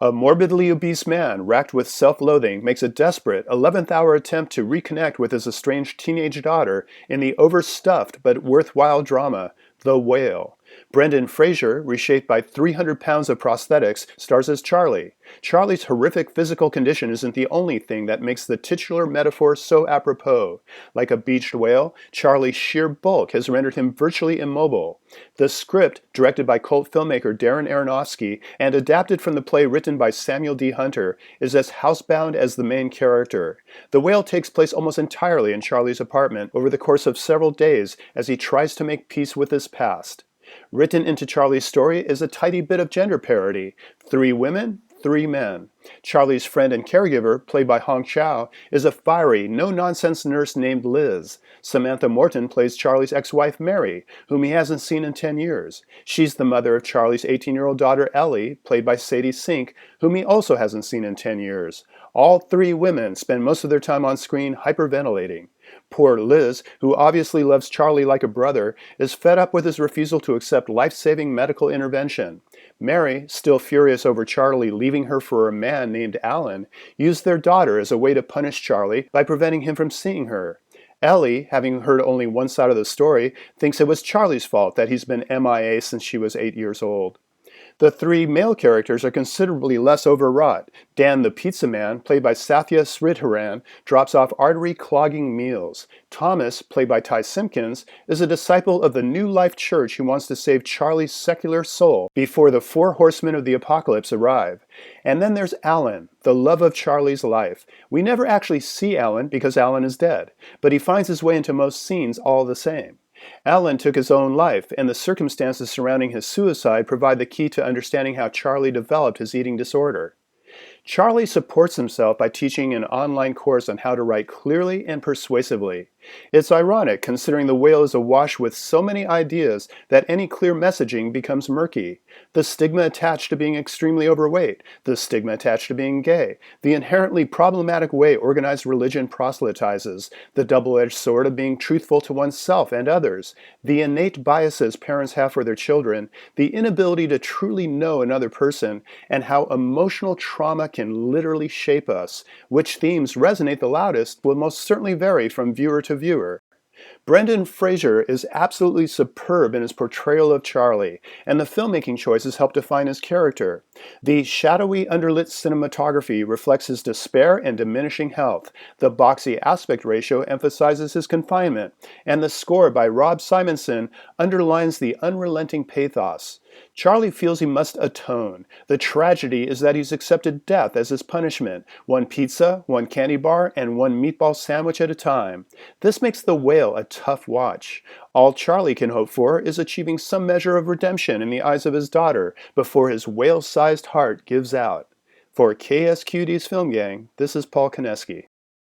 A morbidly obese man, racked with self-loathing, makes a desperate 11th-hour attempt to reconnect with his estranged teenage daughter in the overstuffed but worthwhile drama, The Whale. Brendan Fraser, reshaped by 300 pounds of prosthetics, stars as Charlie. Charlie's horrific physical condition isn't the only thing that makes the titular metaphor so apropos. Like a beached whale, Charlie's sheer bulk has rendered him virtually immobile. The script, directed by cult filmmaker Darren Aronofsky and adapted from the play written by Samuel D. Hunter, is as housebound as the main character. The Whale takes place almost entirely in Charlie's apartment over the course of several days as he tries to make peace with his past. Written into Charlie's story is a tidy bit of gender parody. 3 women, 3 men. Charlie's friend and caregiver, played by Hong Chow, is a fiery, no-nonsense nurse named Liz. Samantha Morton plays Charlie's ex-wife Mary, whom he hasn't seen in 10 years. She's the mother of Charlie's 18-year-old daughter Ellie, played by Sadie Sink, whom he also hasn't seen in 10 years. All 3 women spend most of their time on screen hyperventilating. Poor Liz, who obviously loves Charlie like a brother, is fed up with his refusal to accept life-saving medical intervention. Mary, still furious over Charlie leaving her for a man named Alan, used their daughter as a way to punish Charlie by preventing him from seeing her. Ellie, having heard only one side of the story, thinks it was Charlie's fault that he's been MIA since she was 8 years old. The 3 male characters are considerably less overwrought. Dan the pizza man, played by Sathya Sridharan, drops off artery-clogging meals. Thomas, played by Ty Simpkins, is a disciple of the New Life Church who wants to save Charlie's secular soul before the 4 horsemen of the apocalypse arrive. And then there's Alan, the love of Charlie's life. We never actually see Alan because Alan is dead, but he finds his way into most scenes all the same. Alan took his own life, and the circumstances surrounding his suicide provide the key to understanding how Charlie developed his eating disorder. Charlie supports himself by teaching an online course on how to write clearly and persuasively. It's ironic, considering The Whale is awash with so many ideas that any clear messaging becomes murky. The stigma attached to being extremely overweight, the stigma attached to being gay, the inherently problematic way organized religion proselytizes, the double-edged sword of being truthful to oneself and others, the innate biases parents have for their children, the inability to truly know another person, and how emotional trauma can literally shape us. Which themes resonate the loudest will most certainly vary from viewer to viewer. Brendan Fraser is absolutely superb in his portrayal of Charlie, and the filmmaking choices help define his character. The shadowy, underlit cinematography reflects his despair and diminishing health. The boxy aspect ratio emphasizes his confinement, and the score by Rob Simonson underlines the unrelenting pathos. Charlie feels he must atone. The tragedy is that he's accepted death as his punishment, 1 pizza, 1 candy bar, and 1 meatball sandwich at a time. This makes The Whale a tough watch. All Charlie can hope for is achieving some measure of redemption in the eyes of his daughter before his whale-sized heart gives out. For KSQD's Film Gang, this is Paul Koneski.